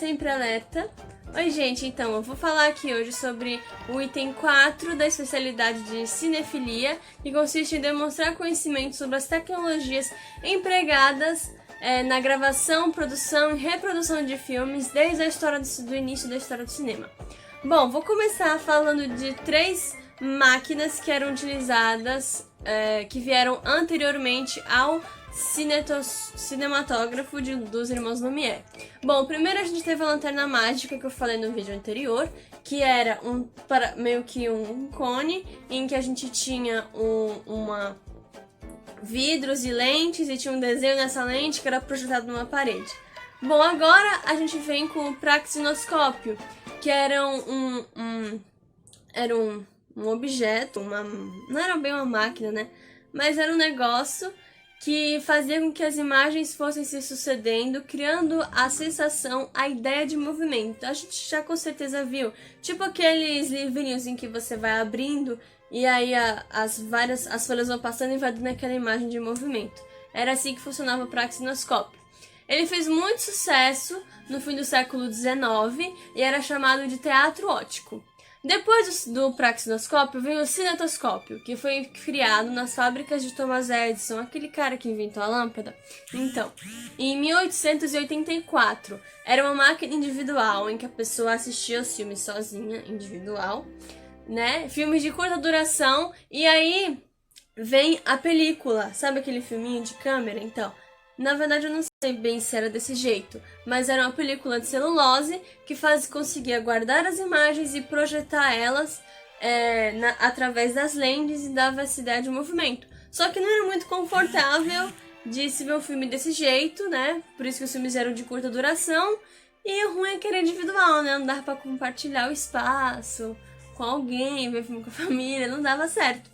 sempre alerta. Oi gente, então eu vou falar aqui hoje sobre o item 4 da especialidade de cinefilia, que consiste em demonstrar conhecimento sobre as tecnologias empregadas na gravação, produção e reprodução de filmes desde a história do início da história do cinema. Bom, vou começar falando de 3 máquinas que eram utilizadas, que vieram anteriormente ao cinematógrafo dos irmãos Lumière. Bom, primeiro a gente teve a lanterna mágica que eu falei no vídeo anterior, que era meio que um cone em que a gente tinha vidros e lentes e tinha um desenho nessa lente que era projetado numa parede. Bom, agora a gente vem com o praxinoscópio, que era um objeto, não era bem uma máquina, né? Mas era um negócio que fazia com que as imagens fossem se sucedendo, criando a sensação, a ideia de movimento. A gente já com certeza viu, tipo aqueles livrinhos em que você vai abrindo e aí as folhas vão passando e vai dando aquela imagem de movimento. Era assim que funcionava o praxinoscópio. Ele fez muito sucesso no fim do século XIX e era chamado de teatro óptico. Depois do praxinoscópio veio o cinetoscópio, que foi criado nas fábricas de Thomas Edison, aquele cara que inventou a lâmpada. Então, em 1884, era uma máquina individual em que a pessoa assistia os filmes sozinha, individual, né? Filmes de curta duração, e aí vem a película, sabe aquele filminho de câmera? Então, na verdade eu não sei bem se era desse jeito, mas era uma película de celulose que conseguia guardar as imagens e projetar elas através das lentes e dava essa ideia de movimento. Só que não era muito confortável de se ver o filme desse jeito, né? Por isso que os filmes eram de curta duração, e o ruim é que era individual, né? Não dava pra compartilhar o espaço com alguém, ver filme com a família, não dava certo.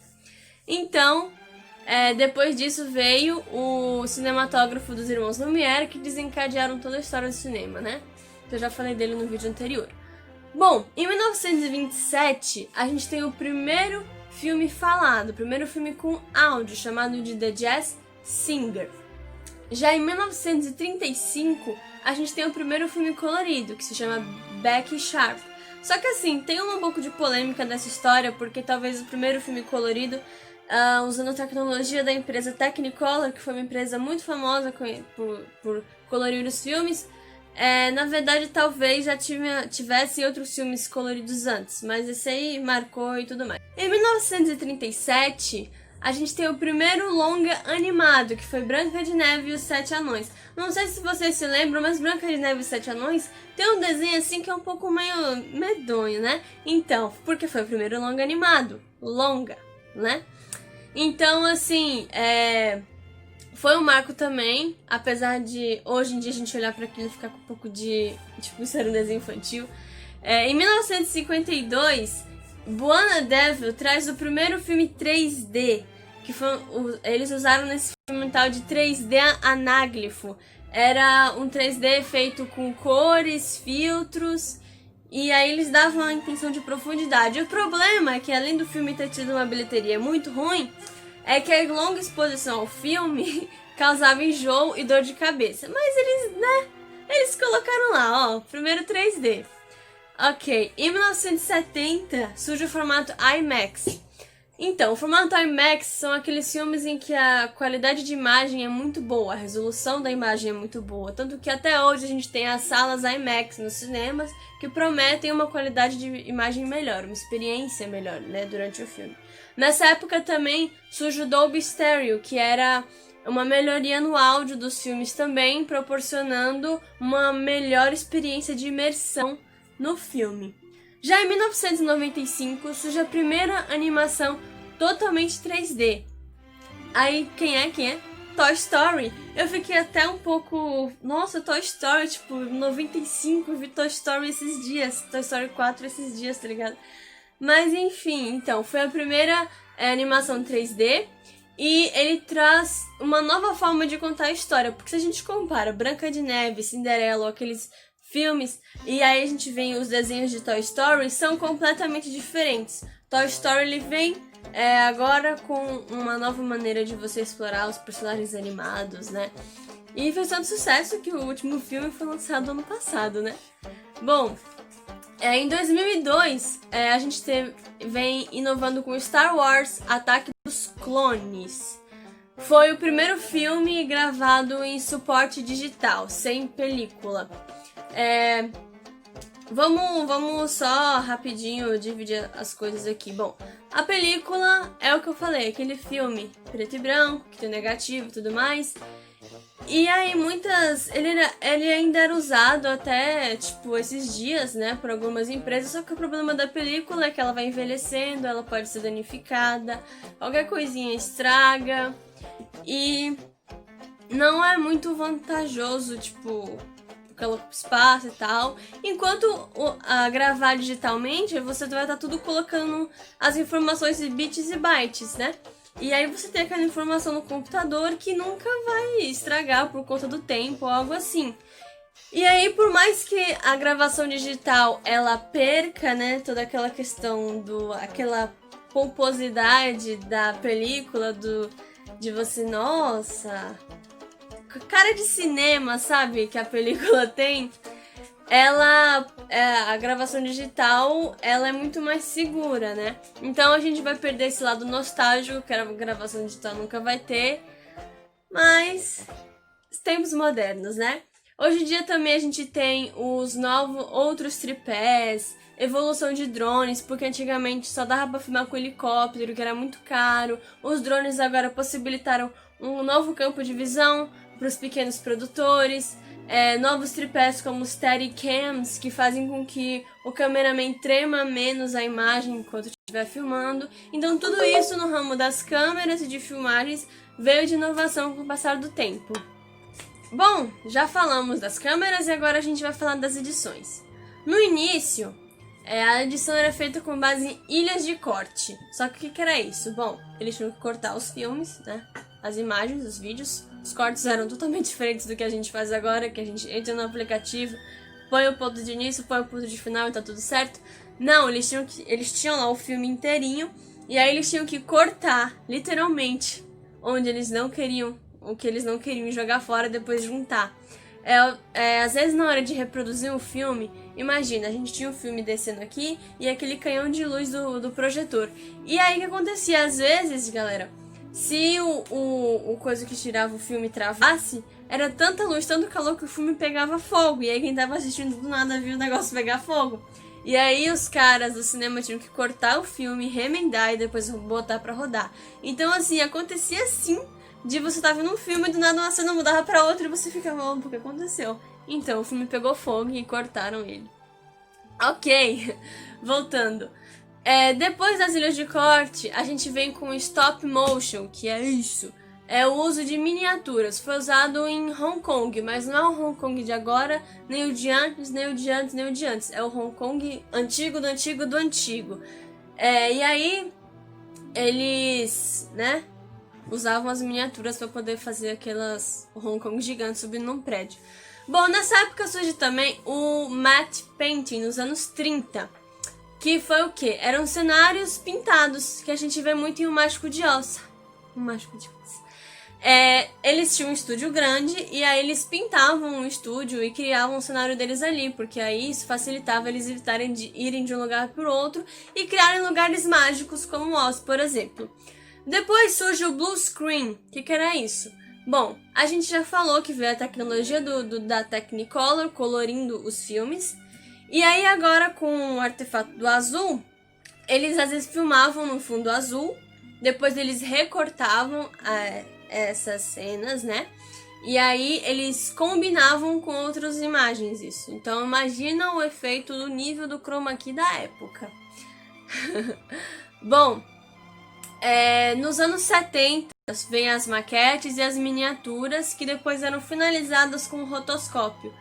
Então, depois disso veio o cinematógrafo dos irmãos Lumière, que desencadearam toda a história do cinema, né? Eu já falei dele no vídeo anterior. Bom, em 1927, a gente tem o primeiro filme falado, o primeiro filme com áudio, chamado de The Jazz Singer. Já em 1935, a gente tem o primeiro filme colorido, que se chama Becky Sharp. Só que assim, tem um pouco de polêmica dessa história, porque talvez o primeiro filme colorido, usando a tecnologia da empresa Technicolor, que foi uma empresa muito famosa por colorir os filmes, na verdade talvez já tivesse outros filmes coloridos antes, mas esse aí marcou e tudo mais. Em 1937, a gente tem o primeiro longa animado, que foi Branca de Neve e os 7 Anões. Não sei se vocês se lembram, mas Branca de Neve e os 7 Anões tem um desenho assim que é um pouco meio medonho, né? Então, porque foi o primeiro longa animado, né? Então, assim, foi um marco também, apesar de hoje em dia a gente olhar para aquilo e ficar com um pouco de, tipo, isso era um desenho infantil. Em 1952, Buana Devil traz o primeiro filme 3D, que eles usaram nesse filme um tal de 3D anáglifo. Era um 3D feito com cores, filtros, e aí eles davam a intenção de profundidade. O problema é que, além do filme ter tido uma bilheteria muito ruim, é que a longa exposição ao filme causava enjoo e dor de cabeça. Mas eles colocaram lá, ó, primeiro 3D. Ok, em 1970 surge o formato IMAX. Então, o formato IMAX são aqueles filmes em que a qualidade de imagem é muito boa, a resolução da imagem é muito boa, tanto que até hoje a gente tem as salas IMAX nos cinemas que prometem uma qualidade de imagem melhor, uma experiência melhor, né, durante o filme. Nessa época também surge o Dolby Stereo, que era uma melhoria no áudio dos filmes também, proporcionando uma melhor experiência de imersão no filme. Já em 1995 surge a primeira animação totalmente 3D. Aí, quem é? Toy Story. Eu fiquei até um pouco... Nossa, Toy Story, tipo, 95, eu vi Toy Story esses dias. Toy Story 4 esses dias, tá ligado? Mas enfim, então, foi a primeira animação 3D. E ele traz uma nova forma de contar a história. Porque se a gente compara Branca de Neve, Cinderela, ou aqueles filmes, e aí a gente vê os desenhos de Toy Story, são completamente diferentes. Toy Story ele vem agora com uma nova maneira de você explorar os personagens animados, né? E fez tanto sucesso que o último filme foi lançado ano passado, né? Bom, em 2002, a gente vem inovando com Star Wars Ataque dos Clones. Foi o primeiro filme gravado em suporte digital, sem película. Vamos só rapidinho dividir as coisas aqui. Bom, a película é o que eu falei, aquele filme preto e branco, que tem negativo e tudo mais. E aí ele ainda era usado até, tipo, esses dias, né, por algumas empresas, só que o problema da película é que ela vai envelhecendo, ela pode ser danificada, qualquer coisinha estraga, e não é muito vantajoso, tipo, pelo espaço e tal. Enquanto a gravar digitalmente, você vai estar tudo colocando as informações de bits e bytes, né? E aí você tem aquela informação no computador que nunca vai estragar por conta do tempo ou algo assim. E aí, por mais que a gravação digital ela perca, né, toda aquela questão aquela pomposidade da película, de você, nossa, cara de cinema, sabe, que a película tem, a gravação digital, ela é muito mais segura, né? Então a gente vai perder esse lado nostálgico, que a gravação digital nunca vai ter, mas tempos modernos, né? Hoje em dia também a gente tem os outros tripés, evolução de drones, porque antigamente só dava para filmar com helicóptero, que era muito caro. Os drones agora possibilitaram um novo campo de visão para os pequenos produtores. Novos tripés como os Steadicams, que fazem com que o cameraman trema menos a imagem enquanto estiver filmando. Então tudo isso no ramo das câmeras e de filmagens veio de inovação com o passar do tempo. Bom, já falamos das câmeras e agora a gente vai falar das edições. No início, a edição era feita com base em ilhas de corte. Só que o que era isso? Bom, eles tinham que cortar os filmes, né? As imagens, os vídeos. Os cortes eram totalmente diferentes do que a gente faz agora, que a gente entra no aplicativo, põe o ponto de início, põe o ponto de final e tá tudo certo. Não, eles tinham lá o filme inteirinho e aí eles tinham que cortar, literalmente, onde eles não queriam, o que eles não queriam jogar fora e depois juntar. Às vezes na hora de reproduzir um filme, imagina, a gente tinha um filme descendo aqui e aquele canhão de luz do projetor. E aí o que acontecia? Às vezes, galera, se o coisa que tirava o filme travasse, era tanta luz, tanto calor que o filme pegava fogo. E aí quem tava assistindo do nada viu o negócio pegar fogo. E aí os caras do cinema tinham que cortar o filme, remendar e depois botar pra rodar. Então assim, acontecia assim, de você estar vendo um filme e do nada uma cena mudava pra outra e você ficava, o que aconteceu? Então, o filme pegou fogo e cortaram ele. Ok, voltando. Depois das ilhas de corte, a gente vem com stop motion, que é isso. É o uso de miniaturas. Foi usado em Hong Kong, mas não é o Hong Kong de agora, nem o de antes, nem o de antes, nem o de antes. É o Hong Kong antigo do antigo do antigo. E aí, eles, né, usavam as miniaturas para poder fazer aquelas Hong Kong gigantes subindo num prédio. Bom, nessa época surge também o matte painting, nos anos 30. Que foi o quê? Eram cenários pintados, que a gente vê muito em O Mágico de Oz. O Mágico de Oz. Eles tinham um estúdio grande e aí eles pintavam o estúdio e criavam um cenário deles ali, porque aí isso facilitava eles evitarem de irem de um lugar para o outro e criarem lugares mágicos como Oz, por exemplo. Depois surge o blue screen. O que era isso? Bom, a gente já falou que veio a tecnologia da Technicolor colorindo os filmes. E aí agora com o artefato do azul, eles às vezes filmavam no fundo azul, depois eles recortavam essas cenas, né? E aí eles combinavam com outras imagens isso. Então imagina o efeito do nível do chroma key da época. Bom, nos anos 70 vem as maquetes e as miniaturas que depois eram finalizadas com rotoscópio.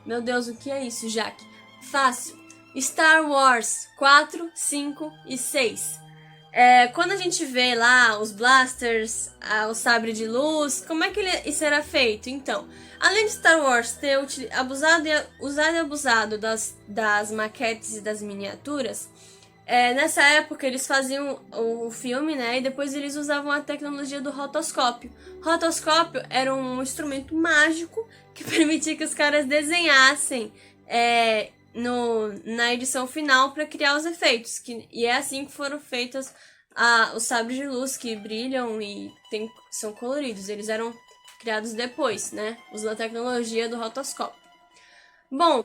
Meu Deus, o que é isso, Jaque? Fácil. Star Wars 4, 5 e 6. Quando a gente vê lá os blasters, o sabre de luz, como é que isso era feito? Então, além de Star Wars ter usado e abusado das maquetes e das miniaturas, Nessa época eles faziam o filme, né? E depois eles usavam a tecnologia do rotoscópio. Rotoscópio era um instrumento mágico que permitia que os caras desenhassem na edição final para criar os efeitos. E é assim que foram feitos os sabres de luz que brilham e são coloridos. Eles eram criados depois, né? Usando a tecnologia do rotoscópio. Bom,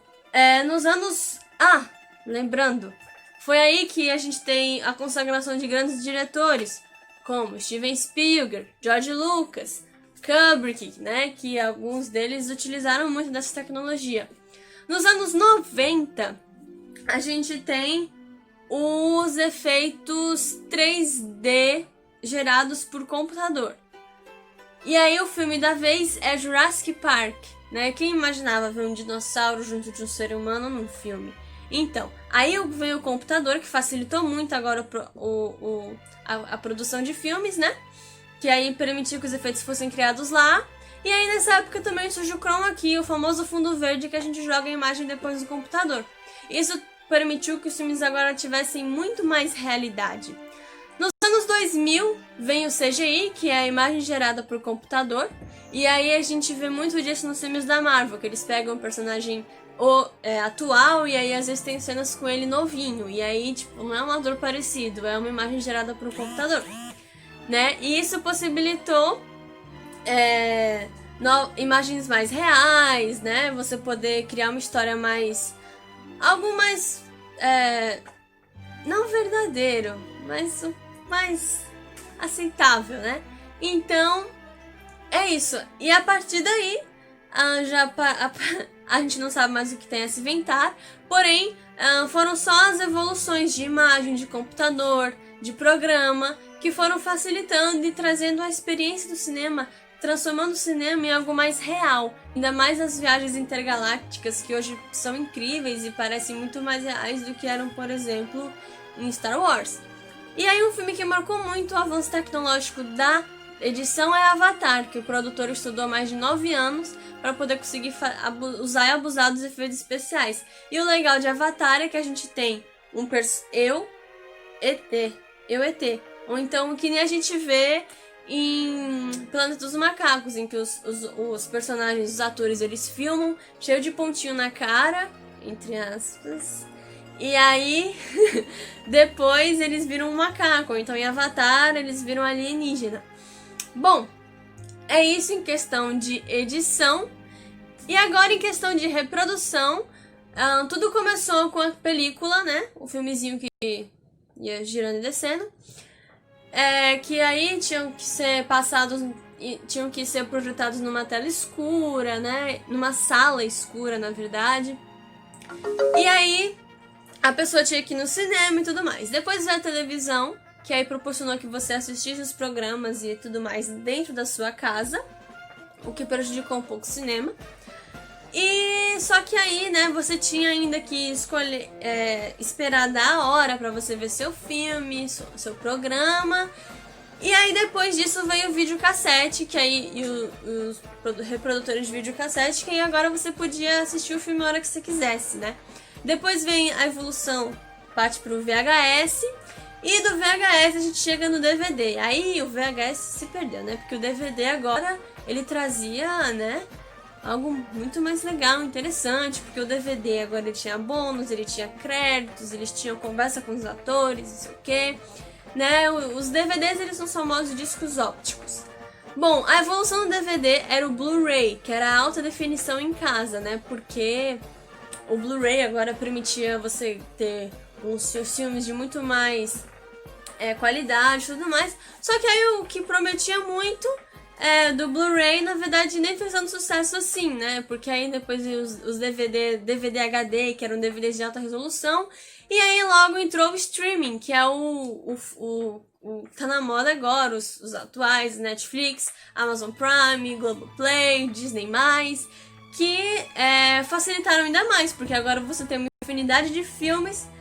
nos anos... lembrando... Foi aí que a gente tem a consagração de grandes diretores, como Steven Spielberg, George Lucas, Kubrick, né? Que alguns deles utilizaram muito dessa tecnologia. Nos anos 90, a gente tem os efeitos 3D gerados por computador. E aí o filme da vez é Jurassic Park, né? Quem imaginava ver um dinossauro junto de um ser humano num filme? Então, aí veio o computador, que facilitou muito agora a produção de filmes, né? Que aí permitiu que os efeitos fossem criados lá. E aí nessa época também surgiu o Chroma Key, o famoso fundo verde que a gente joga a imagem depois do computador. Isso permitiu que os filmes agora tivessem muito mais realidade. Nos anos 2000 vem o CGI, que é a imagem gerada por computador. E aí a gente vê muito disso nos filmes da Marvel, que eles pegam um personagem atual e aí às vezes tem cenas com ele novinho. E aí, tipo, não é um ator parecido, é uma imagem gerada por um computador, né? E isso possibilitou imagens mais reais, né? Você poder criar uma história algo mais não verdadeiro, mas mais aceitável, né? Então, é isso. E a partir daí, a gente não sabe mais o que tem a se inventar, porém, foram só as evoluções de imagem, de computador, de programa, que foram facilitando e trazendo a experiência do cinema, transformando o cinema em algo mais real. Ainda mais as viagens intergalácticas, que hoje são incríveis e parecem muito mais reais do que eram, por exemplo, em Star Wars. E aí um filme que marcou muito o avanço tecnológico da edição é Avatar, que o produtor estudou mais de 9 anos para poder conseguir usar e abusar dos efeitos especiais. E o legal de Avatar é que a gente tem eu, ET, ou então o que nem a gente vê em Planeta dos Macacos, em que os personagens, os atores, eles filmam cheio de pontinho na cara, entre aspas, e aí depois eles viram um macaco, ou então em Avatar eles viram alienígena. Bom, é isso em questão de edição. E agora em questão de reprodução, tudo começou com a película, né? O filmezinho que ia girando e descendo. Que aí tinham que ser projetados numa tela escura, né? Numa sala escura, na verdade. E aí a pessoa tinha que ir no cinema e tudo mais. Depois veio a televisão, que aí proporcionou que você assistisse os programas e tudo mais dentro da sua casa, o que prejudicou um pouco o cinema. E só que aí, né, você tinha ainda que escolher, esperar da hora pra você ver seu filme, seu programa. E aí depois disso veio o videocassete, que aí os reprodutores de videocassete, que aí agora você podia assistir o filme a hora que você quisesse, né? Depois vem a evolução, parte pro VHS. E do VHS a gente chega no DVD. Aí o VHS se perdeu, né? Porque o DVD agora, ele trazia, né, algo muito mais legal, interessante. Porque o DVD agora ele tinha bônus, ele tinha créditos, eles tinham conversa com os atores, não sei o quê, né? Os DVDs, eles são famosos discos ópticos. Bom, a evolução do DVD era o Blu-ray, que era a alta definição em casa, né? Porque o Blu-ray agora permitia você ter os filmes de muito mais qualidade e tudo mais. Só que aí o que prometia muito do Blu-ray, na verdade, nem fez tanto sucesso assim, né? Porque aí depois os DVD HD, que eram DVDs de alta resolução. E aí logo entrou o streaming, que é o tá na moda agora, os atuais, Netflix, Amazon Prime, Globoplay, Disney+, que facilitaram ainda mais, porque agora você tem uma infinidade de filmes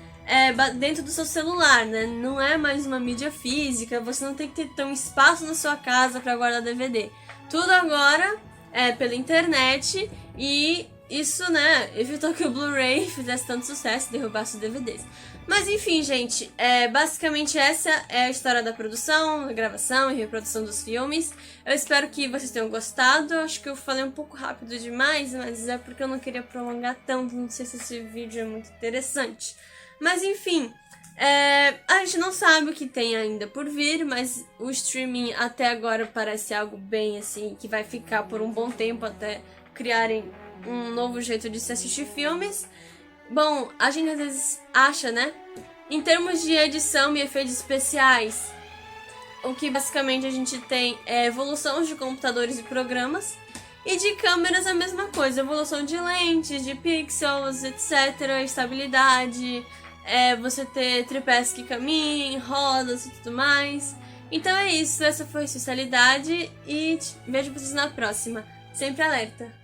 dentro do seu celular, né? Não é mais uma mídia física, você não tem que ter um espaço na sua casa para guardar DVD. Tudo agora é pela internet e isso, né, evitou que o Blu-ray fizesse tanto sucesso e derrubasse os DVDs. Mas enfim, gente, basicamente essa é a história da produção, da gravação e reprodução dos filmes. Eu espero que vocês tenham gostado. Acho que eu falei um pouco rápido demais, mas é porque eu não queria prolongar tanto. Não sei se esse vídeo é muito interessante. Mas enfim, a gente não sabe o que tem ainda por vir, mas o streaming até agora parece algo bem assim, que vai ficar por um bom tempo até criarem um novo jeito de se assistir filmes. Bom, a gente às vezes acha, né? Em termos de edição e efeitos especiais, o que basicamente a gente tem é evolução de computadores e programas, e de câmeras a mesma coisa, evolução de lentes, de pixels, etc, estabilidade, você ter tripés que caminhem, rodas e tudo mais. Então é isso, essa foi a Especialidade e vejo vocês na próxima. Sempre alerta!